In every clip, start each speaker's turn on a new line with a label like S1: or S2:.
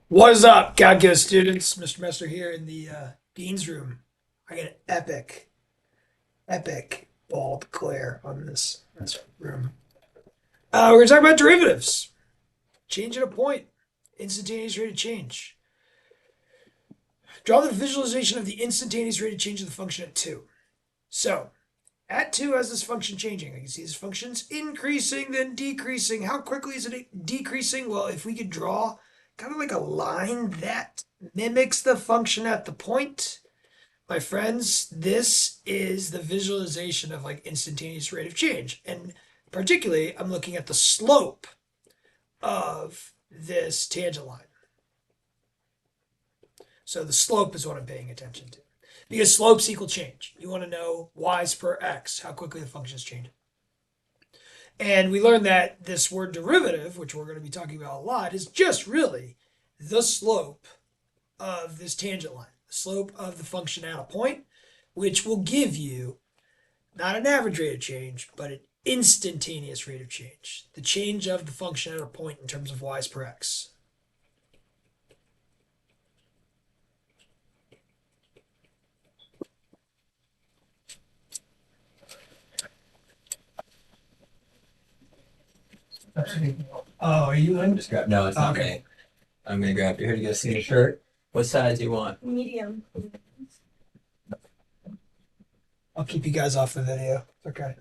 S1: What is up, Calculus students? Mr. Messer here in the Dean's room. I got an epic ball to clear on this room. We're going to talk about derivatives. Change at a point. Instantaneous rate of change. Draw the visualization of the instantaneous rate of change of the function at 2. So, at 2 has this function changing. I can see this function's increasing, then decreasing. How quickly is it decreasing? Well, if we could draw kind of like a line that mimics the function at the point, my friends, this is the visualization of like instantaneous rate of change. And particularly, I'm looking at the slope of this tangent line. So the slope is what I'm paying attention to. Because slopes equal change. You want to know y's per x, how quickly the function is changing. And we learned that this word derivative, which we're going to be talking about a lot, is just really the slope of this tangent line, the slope of the function at a point, which will give you not an average rate of change, but an instantaneous rate of change, the change of the function at a point in terms of y's per x. Oh, are you in?
S2: Just grab. No, it's not
S1: Okay.
S2: me. I'm gonna grab you here to go see your shirt. What size do you want?
S3: Medium.
S1: I'll keep you guys off the video. Okay.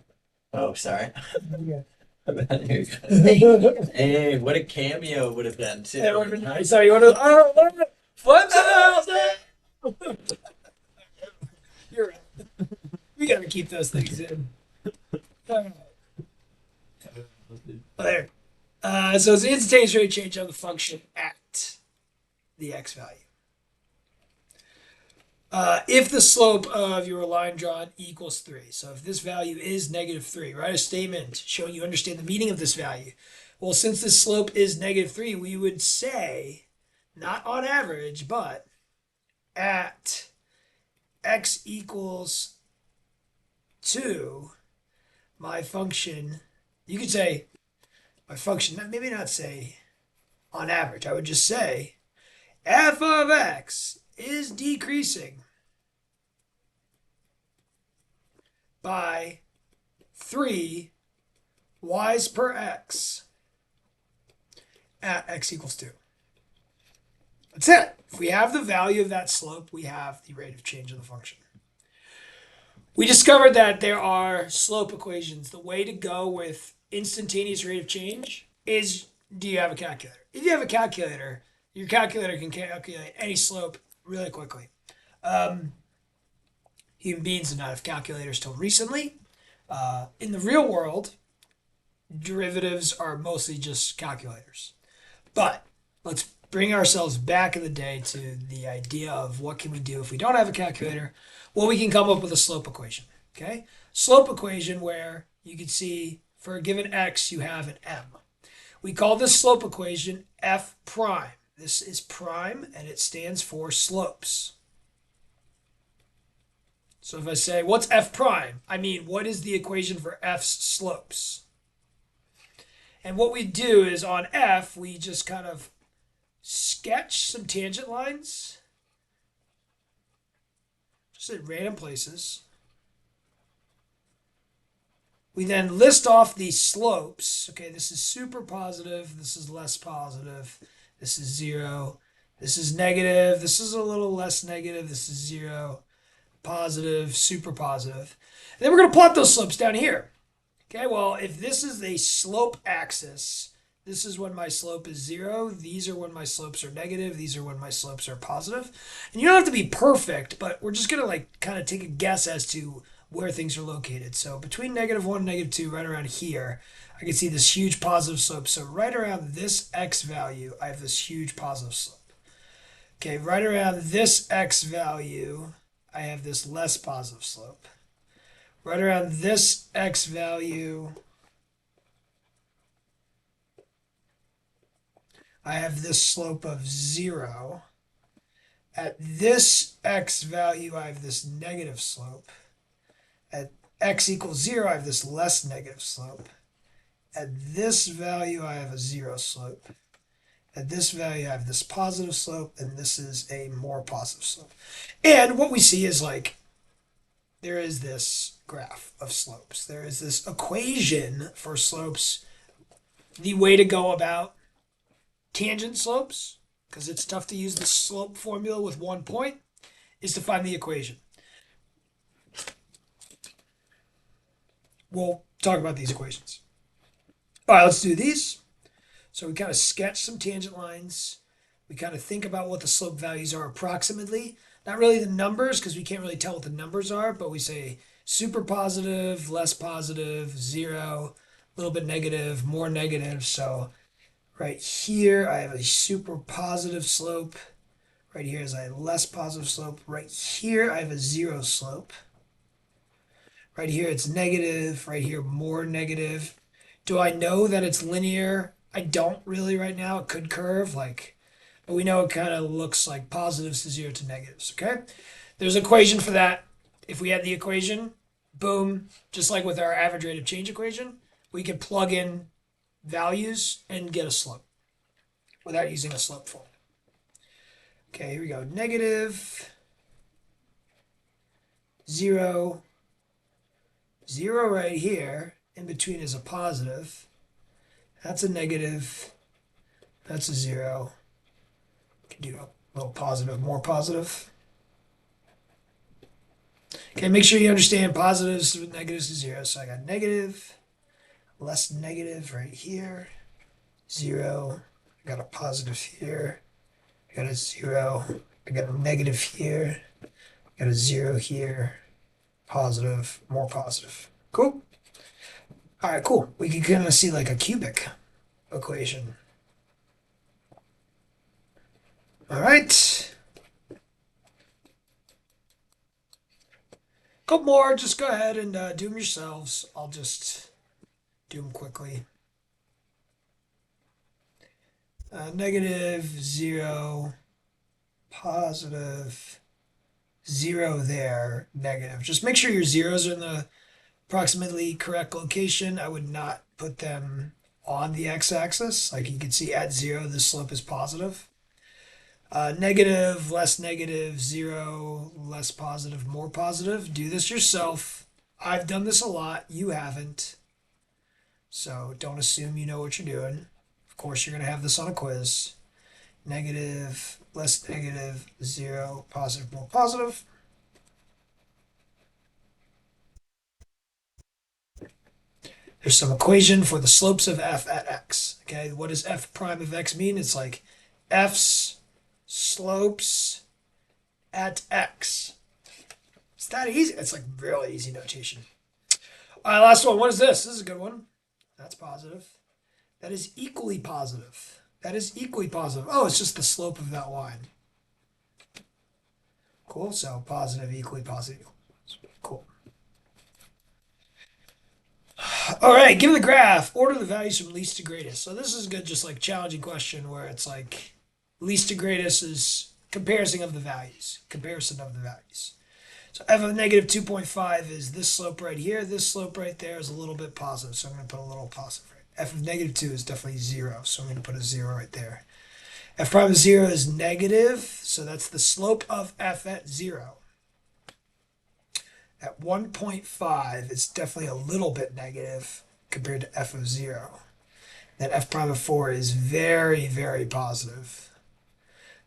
S2: Oh, sorry.
S1: Yeah.
S2: Here you go.
S3: Thank you.
S2: Hey, what a cameo would have been too.
S1: That would have been nice. So you want to? Oh, flip You're right. We got to keep those things in. All right. There. So it's the instantaneous rate of change of the function at the x value. If the slope of your line drawn equals 3, so if this value is -3, write a statement showing you understand the meaning of this value. Well, since this slope is -3, we would say, not on average, but at x equals 2, my function, you could say my function, maybe not say on average, I would just say f of x is decreasing by 3 y's per x at x equals 2. That's it. If we have the value of that slope, we have the rate of change of the function. We discovered that there are slope equations. The way to go with instantaneous rate of change is, do you have a calculator? If you have a calculator, your calculator can calculate any slope really quickly. Human beings did not have calculators till recently. In the real world, derivatives are mostly just calculators. But let's bring ourselves back in the day to the idea of what can we do if we don't have a calculator. Well, we can come up with a slope equation. Okay, slope equation where you can see for a given x you have an m. We call this slope equation f prime. This is prime and it stands for slopes. So if I say, what's f prime? I mean, what is the equation for f's slopes? And what we do is on f, we just kind of sketch some tangent lines, just at random places. We then list off the slopes. Okay, this is super positive, this is less positive, this is 0, this is negative, this is a little less negative, this is 0, positive, super positive. And then we're going to plot those slopes down here. Okay, well, if this is a slope axis, this is when my slope is 0. These are when my slopes are negative. These are when my slopes are positive. And you don't have to be perfect, but we're just going to like kind of take a guess as to where things are located. So between -1 and -2, right around here, I can see this huge positive slope. So right around this x value, I have this huge positive slope. Okay, right around this x value, I have this less positive slope. Right around this x value, I have this slope of 0. At this x value, I have this negative slope. At x equals 0, I have this less negative slope. At this value, I have a 0 slope. At this value, I have this positive slope, and this is a more positive slope. And what we see is like there is this graph of slopes. There is this equation for slopes. The way to go about tangent slopes, because it's tough to use the slope formula with 1 point, is to find the equation. We'll talk about these equations. All right, let's do these. So we kind of sketch some tangent lines. We kind of think about what the slope values are approximately. Not really the numbers, because we can't really tell what the numbers are, but we say super positive, less positive, 0, a little bit negative, more negative. So right here, I have a super positive slope. Right here is a less positive slope. Right here, I have a 0 slope. Right here, it's negative. Right here, more negative. Do I know that it's linear? I don't really right now. It could curve, like, but we know it kind of looks like positives to 0 to negatives, okay? There's an equation for that. If we had the equation, boom, just like with our average rate of change equation, we could plug in values and get a slope without using a slope formula. Okay, here we go. Negative, 0, 0 right here. In between is a positive. That's a negative. That's a 0. Can do a little positive, more positive. Okay, make sure you understand positives with negatives to 0. So I got negative, less negative right here, 0. I got a positive here. I got a 0. I got a negative here. I got a 0 here. Positive, more positive. Cool. All right, cool. We can kind of see like a cubic equation. All right. Couple more. Just go ahead and do them yourselves. I'll just do them quickly. Negative, 0, positive, 0 there, negative. Just make sure your zeros are in the approximately correct location. I would not put them on the x-axis. Like you can see at 0, the slope is positive. Negative, less negative, 0, less positive, more positive. Do this yourself. I've done this a lot. You haven't. So don't assume you know what you're doing. Of course, you're going to have this on a quiz. Negative, less negative, 0, positive, more positive. There's some equation for the slopes of f at x. Okay, what does f prime of x mean? It's like f's slopes at x. It's that easy. It's like really easy notation. All right, last one. What is this? This is a good one. That's positive. That is equally positive. That is equally positive. Oh, it's just the slope of that line. Cool. So positive, equally positive. Cool. All right, given the graph, order the values from least to greatest. So this is good, just like challenging question where it's like least to greatest is comparison of the values. Comparison of the values. So f of negative 2.5 is this slope right here. This slope right there is a little bit positive, so I'm going to put a little positive right. F of negative 2 is definitely 0, so I'm going to put a 0 right there. F prime of 0 is negative, so that's the slope of f at 0. At 1.5, it's definitely a little bit negative compared to f of 0. Then f prime of 4 is very, very positive.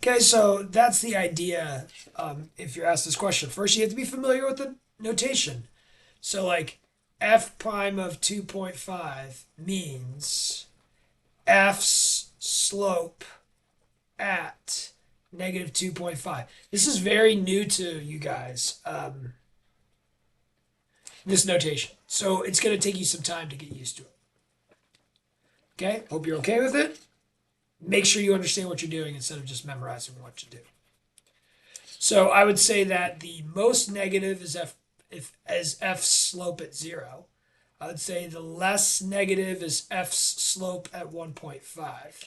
S1: Okay, so that's the idea. If you're asked this question, first you have to be familiar with the notation. So, like, f prime of 2.5 means f's slope at negative 2.5. This is very new to you guys, this notation. So, it's going to take you some time to get used to it. Okay, hope you're okay with it. Make sure you understand what you're doing instead of just memorizing what to do. So I would say that the most negative is f's slope at 0. I would say the less negative is f's slope at 1.5.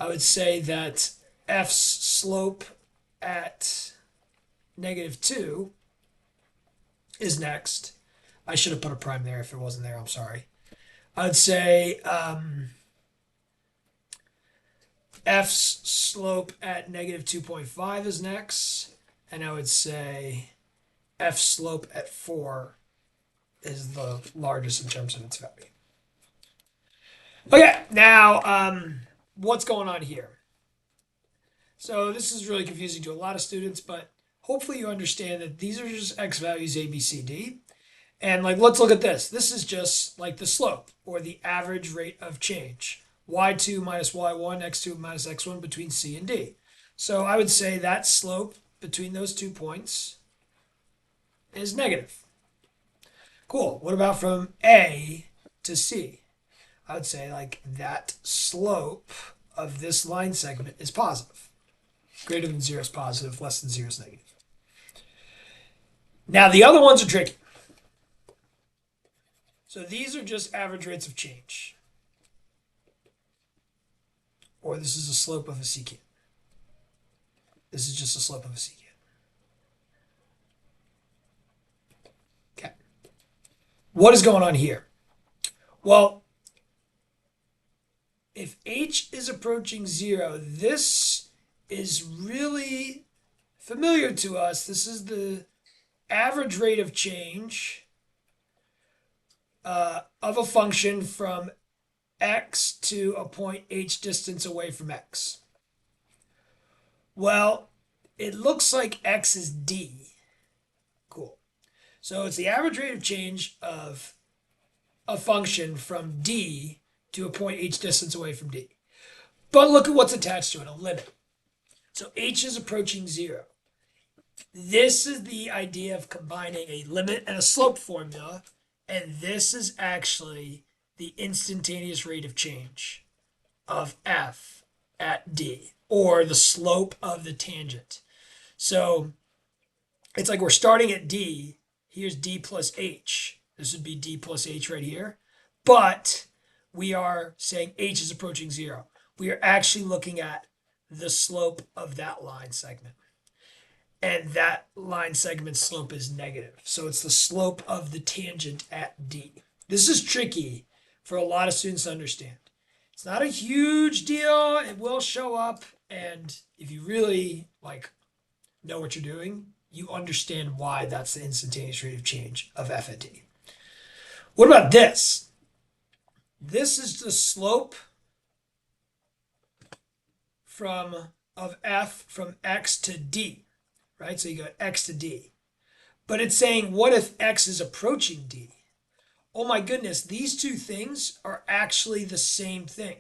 S1: I would say that f's slope at negative 2 is next. I should have put a prime there if it wasn't there. I'm sorry. I would say F's slope at negative 2.5 is next. And I would say F slope at 4 is the largest in terms of its value. Okay, now what's going on here? So this is really confusing to a lot of students, but hopefully you understand that these are just x values a, b, c, d. And like, let's look at this. This is just like the slope or the average rate of change. y2 minus y1, x2 minus x1 between c and d. So I would say that slope between those 2 points is negative. Cool. What about from a to c? I would say like that slope of this line segment is positive. Greater than 0 is positive, less than 0 is negative. Now the other ones are tricky. So these are just average rates of change. Or this is a slope of a secant. This is just a slope of a secant. Okay. What is going on here? Well, if h is approaching 0, this is really familiar to us. This is the average rate of change of a function from x to a point h distance away from x. Well, it looks like x is d. Cool. So it's the average rate of change of a function from d to a point h distance away from d. But look at what's attached to it, a limit. So h is approaching 0. This is the idea of combining a limit and a slope formula, and this is actually the instantaneous rate of change of f at d, or the slope of the tangent. So it's like we're starting at d. Here's d plus h. This would be d plus h right here. But we are saying h is approaching 0. We are actually looking at the slope of that line segment. And that line segment slope is negative. So it's the slope of the tangent at d. This is tricky for a lot of students to understand. It's not a huge deal. It will show up. And if you really know what you're doing, you understand why that's the instantaneous rate of change of f at d. What about this? This is the slope of f from x to d, right? So you go x to d. But it's saying, what if x is approaching d? Oh my goodness, these two things are actually the same thing.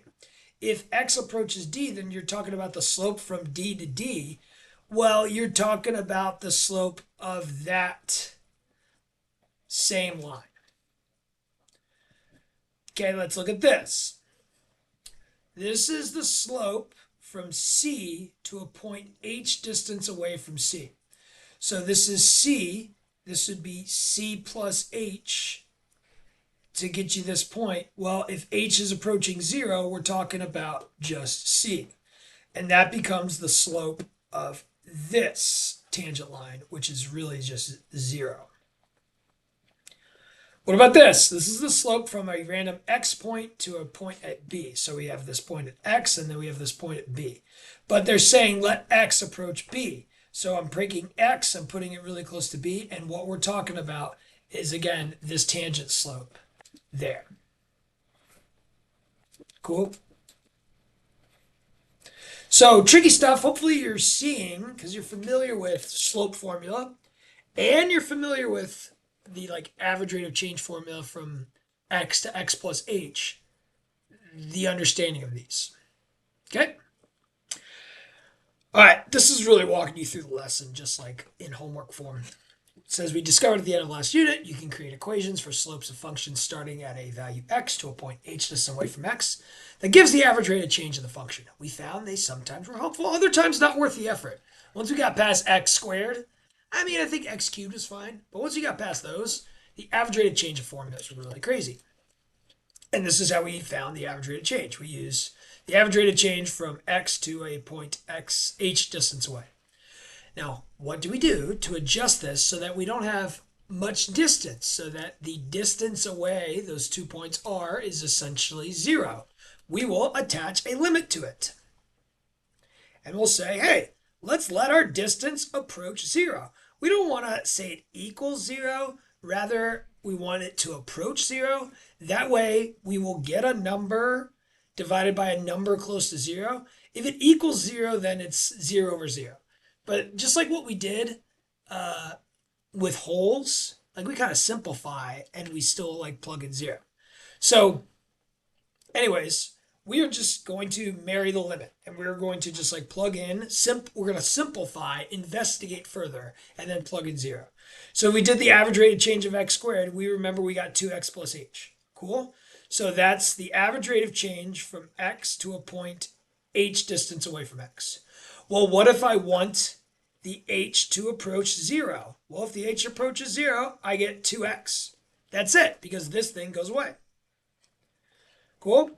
S1: If x approaches d, then you're talking about the slope from d to d. Well, you're talking about the slope of that same line. Okay, let's look at this. This is the slope from C to a point h distance away from C. So this is C. This would be C plus h to get you this point. Well, if h is approaching 0, we're talking about just C. And that becomes the slope of this tangent line, which is really just 0. What about this? This is the slope from a random x point to a point at b. So we have this point at x, and then we have this point at b. But they're saying let x approach b. So I'm breaking x, I'm putting it really close to b, and what we're talking about is, again, this tangent slope there. Cool? So tricky stuff. Hopefully you're seeing, because you're familiar with slope formula, and you're familiar with the average rate of change formula from x to x plus h, the understanding of these. Okay? All right, this is really walking you through the lesson, just like in homework form. It says we discovered at the end of last unit, you can create equations for slopes of functions starting at a value x to a point h distance away from x that gives the average rate of change of the function. We found they sometimes were helpful, other times not worth the effort. Once we got past x squared, I think x cubed is fine, but once we got past those, the average rate of change of formulas were really crazy. And this is how we found the average rate of change. We use the average rate of change from x to a point x h distance away. Now, what do we do to adjust this so that we don't have much distance, so that the distance away those 2 points are is essentially 0? We will attach a limit to it. And we'll say, hey, let's let our distance approach 0. We don't want to say it equals 0. Rather, we want it to approach 0. That way, we will get a number divided by a number close to 0. If it equals 0, then it's 0 over 0. But just like what we did with holes, like we kind of simplify and we still like plug in 0. So, anyways, we are just going to marry the limit and we're going to just like plug in, we're going to simplify, investigate further, and then plug in 0. So we did the average rate of change of x squared. We remember we got 2x plus h. Cool? So that's the average rate of change from x to a point h distance away from x. Well, what if I want the h to approach 0? Well, if the h approaches 0, I get 2x. That's it, because this thing goes away. Cool?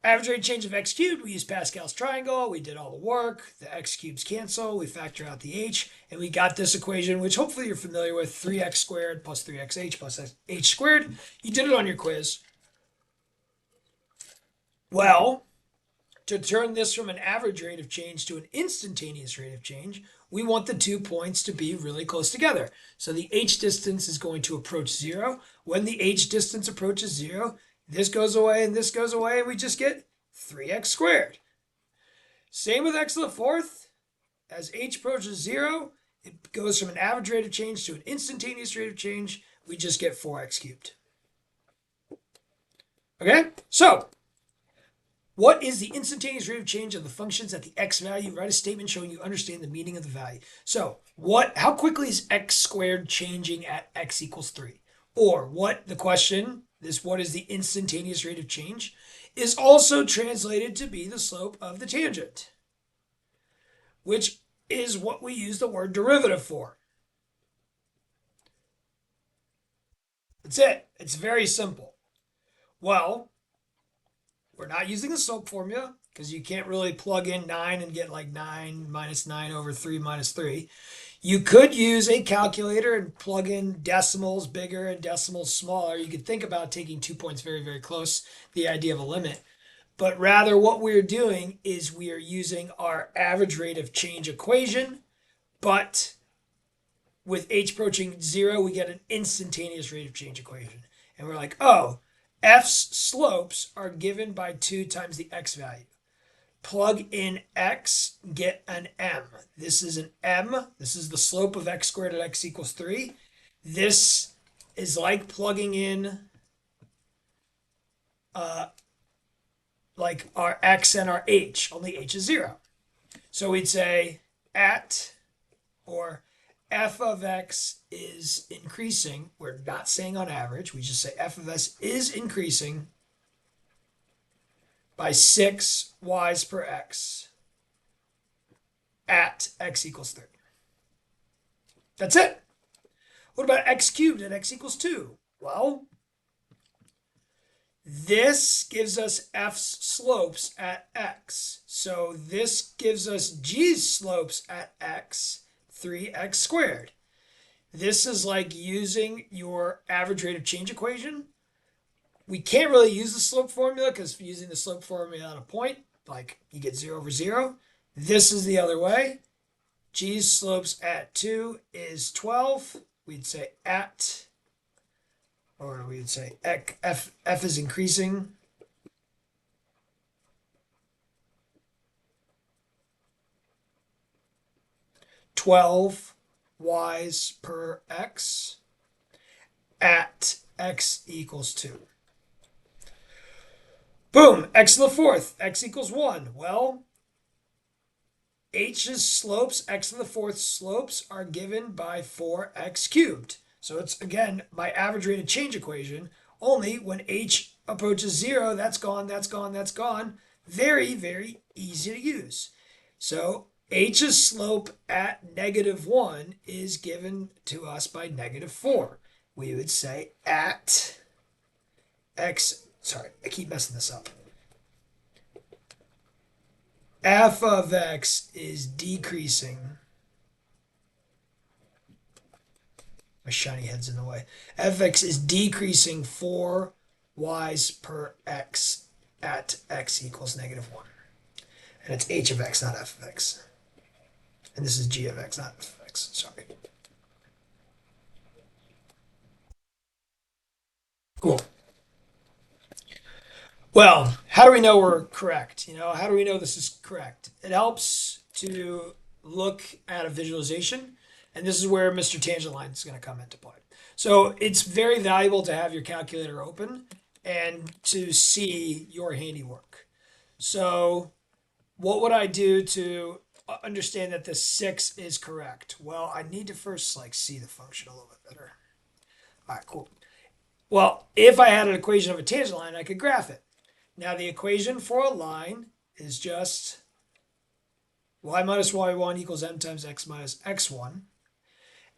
S1: Average rate change of x cubed, we use Pascal's triangle. We did all the work. The x cubes cancel. We factor out the h. And we got this equation, which hopefully you're familiar with, 3x squared plus 3xh plus h squared. You did it on your quiz. Well, to turn this from an average rate of change to an instantaneous rate of change, we want the 2 points to be really close together. So the h distance is going to approach 0. When the h distance approaches 0, this goes away and this goes away, and we just get 3x squared. Same with x to the fourth. As h approaches 0, it goes from an average rate of change to an instantaneous rate of change. We just get 4x cubed. Okay? So, what is the instantaneous rate of change of the functions at the x value? Write a statement showing you understand the meaning of the value. So, how quickly is x squared changing at x equals 3? Or what is the instantaneous rate of change, is also translated to be the slope of the tangent, which is what we use the word derivative for. That's it. It's very simple. Well, we're not using the slope formula because you can't really plug in 9 and get like 9 minus 9 over 3 minus 3. You could use a calculator and plug in decimals bigger and decimals smaller. You could think about taking 2 points very, very close, the idea of a limit. But rather what we're doing is we are using our average rate of change equation, but with h approaching 0, we get an instantaneous rate of change equation. And we're like, oh, f's slopes are given by 2 times the x value. Plug in x, get an m. This is an m. This is the slope of x squared at x equals 3. This is like plugging in like our x and our h, only h is 0. So we'd say f of x is increasing. We're not saying on average. We just say f of s is increasing by 6 y's per x at x equals 3. That's it. What about x cubed at x equals 2? Well, this gives us f's slopes at x. So this gives us g's slopes at x, 3x squared. This is like using your average rate of change equation. We can't really use the slope formula because using the slope formula at a point, like you get 0 over 0. This is the other way. G's slopes at 2 is 12. We'd say we'd say f is increasing. $12 y's per x at x equals 2. Boom, x to the fourth, x equals 1. Well, h's slopes, x to the fourth slopes are given by 4x cubed. So it's, again, my average rate of change equation, only when h approaches 0, that's gone, that's gone, that's gone. Very, very easy to use. So h's slope at -1 is given to us by -4. We would say at x, sorry, I keep messing this up. F of x is decreasing. My shiny head's in the way. F of x is decreasing 4 y's per x at x equals -1. And it's h of x, not f of x. And this is g of x, not f of x. Sorry. Cool. Well, how do we know we're correct? How do we know this is correct? It helps to look at a visualization, and this is where Mr. Tangent Line is going to come into play. So it's very valuable to have your calculator open and to see your handiwork. So what would I do to understand that the 6 is correct? Well, I need to first see the function a little bit better. All right, cool. Well, if I had an equation of a tangent line, I could graph it. Now the equation for a line is just y minus y1 equals m times x minus x1.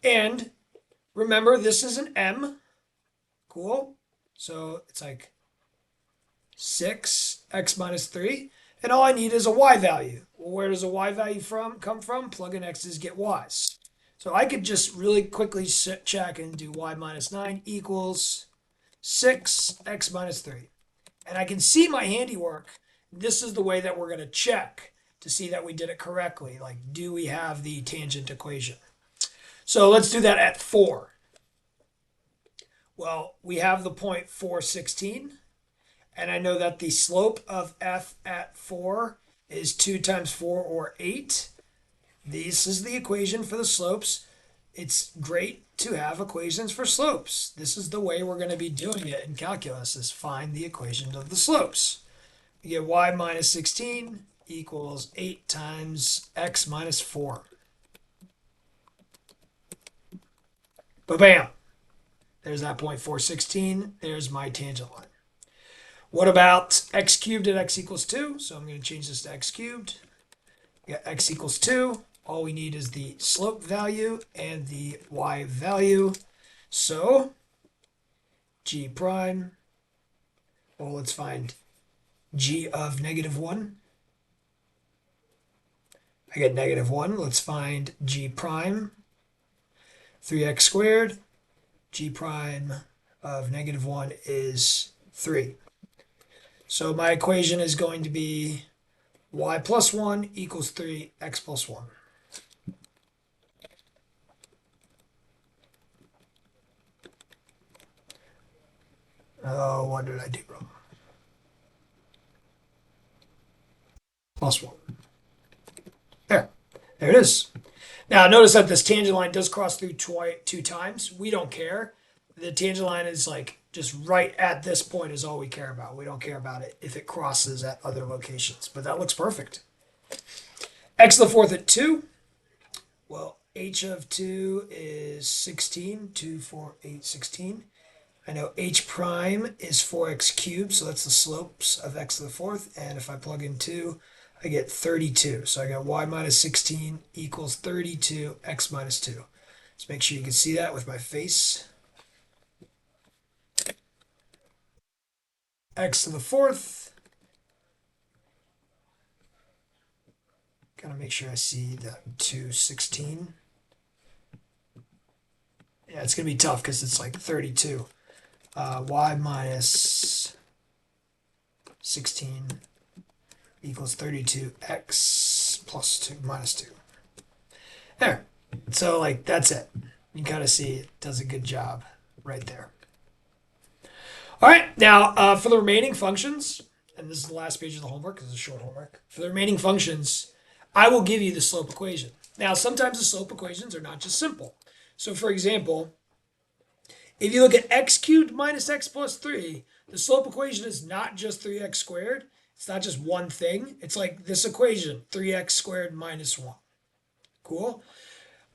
S1: And remember, this is an m. Cool. So it's like 6x minus 3. And all I need is a y value. Well, where does a y value come from? Plug in x's, get y's. So I could just really quickly check and do y minus 9 equals 6x minus 3. And I can see my handiwork. This is the way that we're going to check to see that we did it correctly. Like, do we have the tangent equation? So let's do that at 4. Well, we have the point 416. And I know that the slope of f at 4 is 2 times 4, or 8. This is the equation for the slopes. It's great to have equations for slopes. This is the way we're going to be doing it in calculus, is find the equations of the slopes. You get y minus 16 equals 8 times x minus 4. Ba-bam! There's that point 416. There's my tangent line. What about x cubed at x equals 2? So I'm going to change this to x cubed. We got x equals 2. All we need is the slope value and the y value. So g prime, well, let's find g of negative 1. I get negative 1. Let's find g prime. 3x squared. G prime of negative 1 is 3. So my equation is going to be y plus 1 equals 3x plus 1. Oh, what did I do wrong? Plus 1. There it is. Now notice that this tangent line does cross through 2 times. We don't care. The tangent line is just right at this point is all we care about. We don't care about it if it crosses at other locations, but that looks perfect. X to the 4th at 2. Well, h of 2 is 16. 2, 4, 8, 16. I know h prime is 4x cubed, so that's the slopes of x to the 4th. And if I plug in 2, I get 32. So I got y minus 16 equals 32, x minus 2. Let's make sure you can see that with my face. X to the 4th. Gotta make sure I see the 216. Yeah, it's gonna be tough because it's 32. Y minus 16 equals 32, x plus 2 minus 2. There. So that's it. You gotta see it does a good job right there. All right, now for the remaining functions, and this is the last page of the homework because it's a short homework. For the remaining functions, I will give you the slope equation. Now, sometimes the slope equations are not just simple. So, for example, if you look at x cubed minus x plus 3, the slope equation is not just 3x squared. It's not just one thing. It's like this equation, 3x squared minus 1. Cool?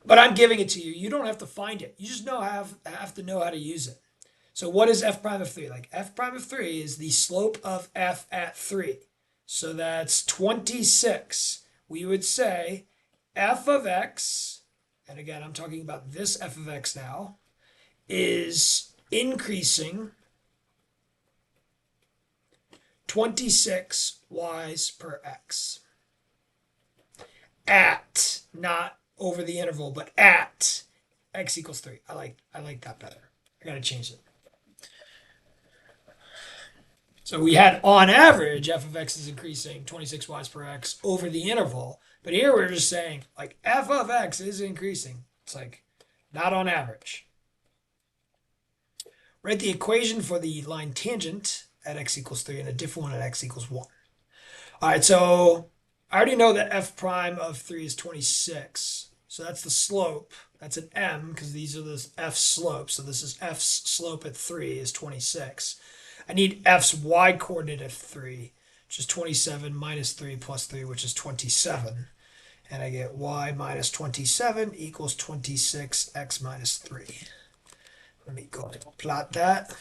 S1: But I'm giving it to you. You don't have to find it. You just have to know how to use it. So what is f prime of 3? F prime of 3 is the slope of f at 3. So that's 26. We would say f of x, and again, I'm talking about this f of x now, is increasing 26 y's per x. At, not over the interval, but at x equals 3. I like that better. I gotta change it. So we had on average f of x is increasing 26 y's per x over the interval. But here we're just saying like f of x is increasing. It's like not on average. Write the equation for the line tangent at x equals 3 and a different one at x equals 1. All right, so I already know that f prime of 3 is 26. So that's the slope. That's an m because these are the f slopes. So this is f's slope at 3 is 26. I need f's y coordinate at 3, which is 27 minus 3 plus 3, which is 27. And I get y minus 27 equals 26x minus 3. Let me go ahead and plot that.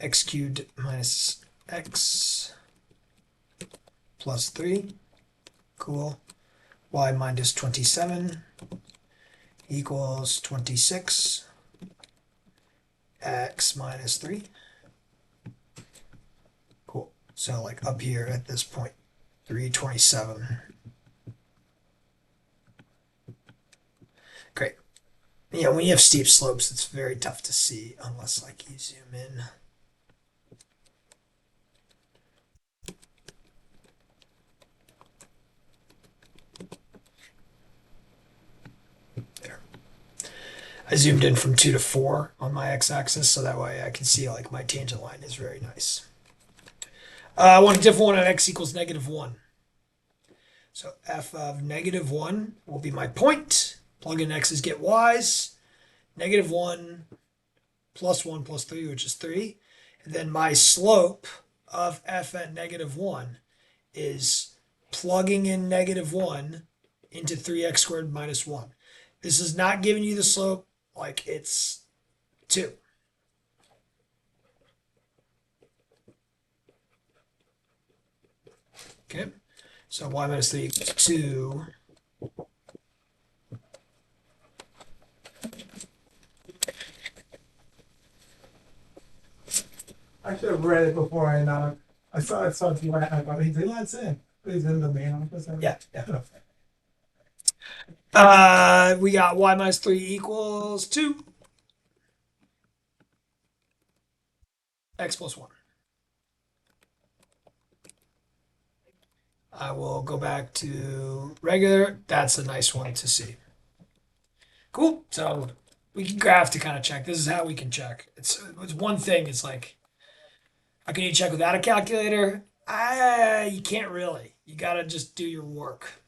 S1: X cubed minus x plus 3. Cool. Y minus 27 equals 26 x minus 3. Cool. So like up here at this point, 327. Great. Yeah, when you have steep slopes, it's very tough to see unless like you zoom in. There. I zoomed in from 2 to 4 on my x-axis, so that way I can see like my tangent line is very nice. I want a different one at x equals negative 1. So f of negative 1 will be my point. Plug in x's, get y's. Negative 1 plus 1 plus 3, which is 3. And then my slope of f at negative 1 is plugging in negative 1 into 3x squared minus 1. This is not giving you the slope like it's 2. Okay, so y minus 3 equals 2.
S3: I should have read it before I saw it started to write. I thought he's in. He's in the main office.
S1: Yeah. We got y minus 3 equals 2. X plus 1. I will go back to regular. That's a nice one to see. Cool. So we can graph to kind of check. This is how we can check. It's one thing. It's like, how can you check without a calculator? You can't really. You got to just do your work.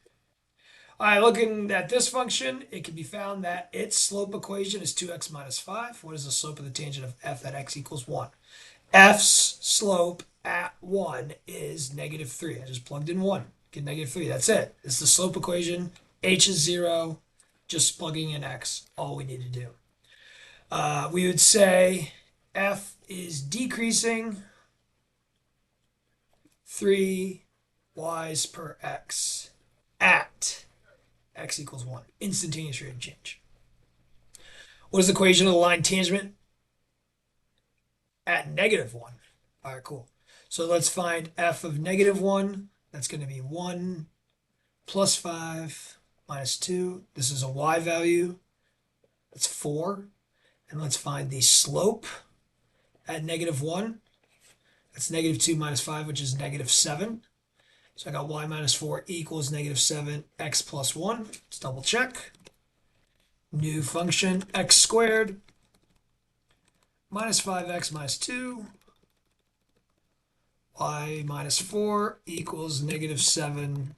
S1: All right, looking at this function, it can be found that its slope equation is 2x minus 5. What is the slope of the tangent of f at x equals 1? F's slope at 1 is negative 3. I just plugged in 1. Get negative 3. That's it. It's the slope equation. H is 0. Just plugging in x. All we need to do. We would say f is decreasing 3 y's per x at x equals 1. Instantaneous rate of change. What is the equation of the line tangent at negative 1? All right, cool. So let's find f of negative 1. That's going to be 1 plus 5 minus 2. This is a y value. That's 4. And let's find the slope at negative 1. That's negative 2 minus 5, which is negative 7. So I got y minus 4 equals negative 7, x plus 1. Let's double check. New function, x squared minus 5x minus 2. Y minus 4 equals negative 7,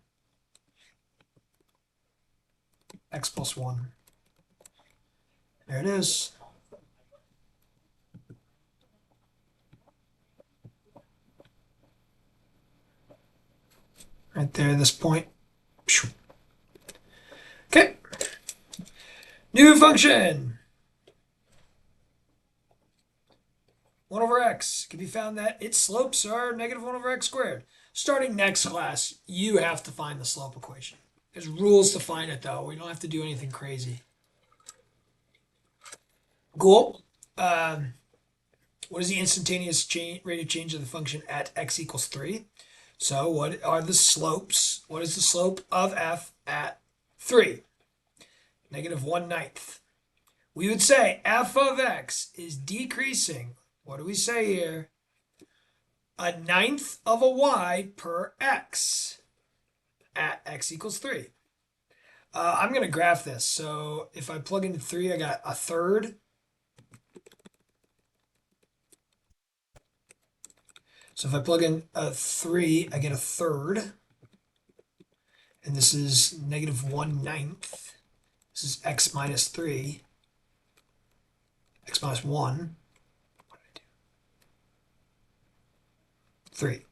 S1: x plus 1. There it is. Right there, this point. Okay. New function. 1 over x. It can be found that its slopes are negative 1 over x squared. Starting next class, you have to find the slope equation. There's rules to find it, though. We don't have to do anything crazy. Cool. What is the instantaneous rate of change of the function at x equals 3? So what are the slopes? What is the slope of f at 3? Negative 1/9. We would say f of x is decreasing. What do we say here? a ninth of a y per x at x equals 3. I'm going to graph this. So if I plug in 3, I got a third. So if I plug in a 3, I get a third. And this is negative 1/9. This is x minus 3. X minus 1. What did I do? 3.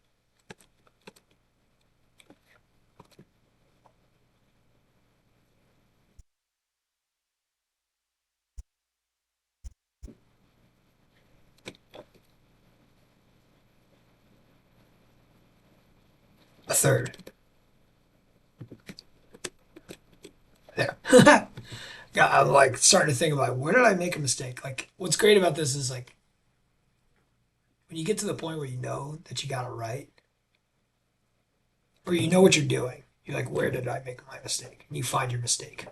S1: A third. There. Yeah, I'm like starting to think about where did I make a mistake? Like, what's great about this is like when you get to the point where you know that you got it right, or you know what you're doing, you're like, where did I make my mistake? And you find your mistake.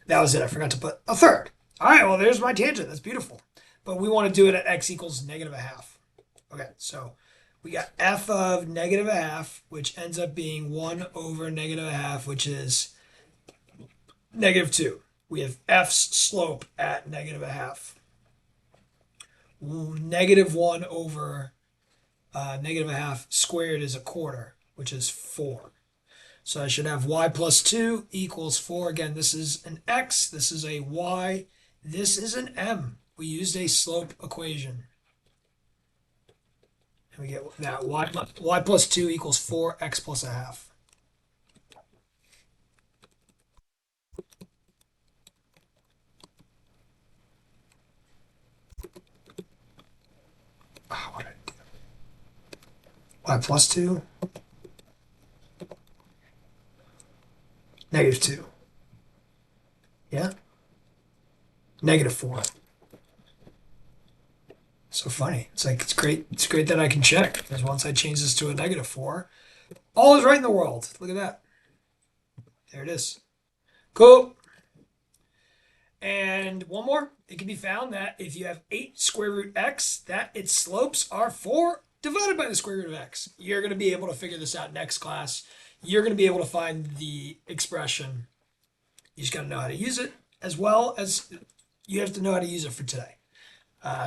S1: That was it. I forgot to put a third. All right, well, there's my tangent. That's beautiful. But we want to do it at x equals negative a half. Okay, so we got f of negative a half, which ends up being 1 over negative a half, which is negative 2. We have f's slope at negative a half. Negative 1 over negative a half squared is a quarter, which is 4. So I should have y plus 2 equals 4. Again, this is an x, this is a y, this is an m. We used a slope equation. And we get that y plus 2 equals 4x plus a half. Oh, what did I do? Y plus 2? Negative 2. Yeah? Negative 4. So funny. It's like, it's great. It's great that I can check. Because once I change this to a negative 4, all is right in the world. Look at that. There it is. Cool. And one more. It can be found that if you have 8 square root x, that its slopes are 4 divided by the square root of x. You're going to be able to figure this out next class. You're going to be able to find the expression. You just got to know how to use it, as well as you have to know how to use it for today.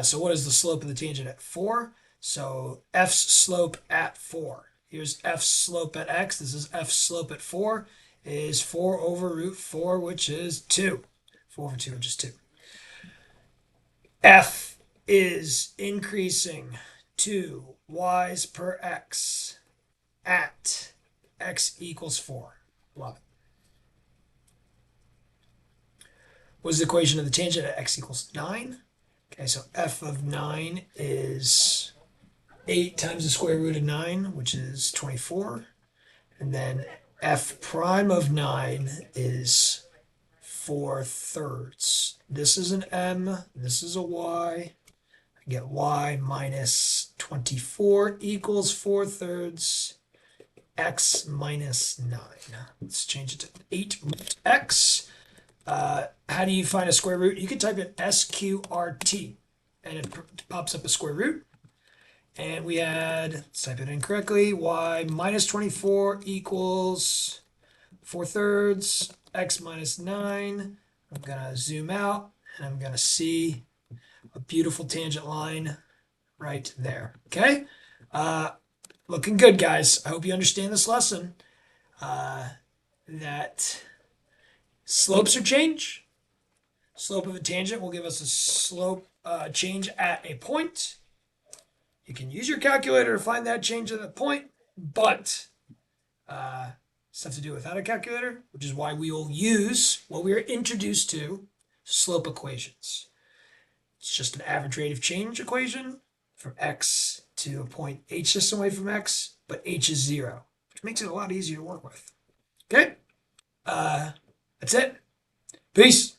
S1: So what is the slope of the tangent at 4? So f's slope at 4. Here's f's slope at x. This is f's slope at 4. Is 4 over root 4, which is 2. 4 over 2, which is 2. F is increasing 2 y's per x at x equals 4. Love it. What is the equation of the tangent at x equals 9? Okay, so f of 9 is 8 times the square root of 9, which is 24. And then f prime of 9 is 4/3. This is an m, this is a y. I get y minus 24 equals 4/3. X minus 9. Let's change it to 8 root x. How do you find a square root? You can type in SQRT and it pops up a square root. And we had, let's type it in correctly, y minus 24 equals 4/3, x minus 9. I'm going to zoom out and I'm going to see a beautiful tangent line right there. Okay? Looking good, guys. I hope you understand this lesson. That slopes are change. Slope of a tangent will give us a slope change at a point. You can use your calculator to find that change at a point, but stuff to do without a calculator, which is why we will use what we are introduced to, slope equations. It's just an average rate of change equation from x to a point h just away from x, but h is 0, which makes it a lot easier to work with. Okay? That's it. Peace.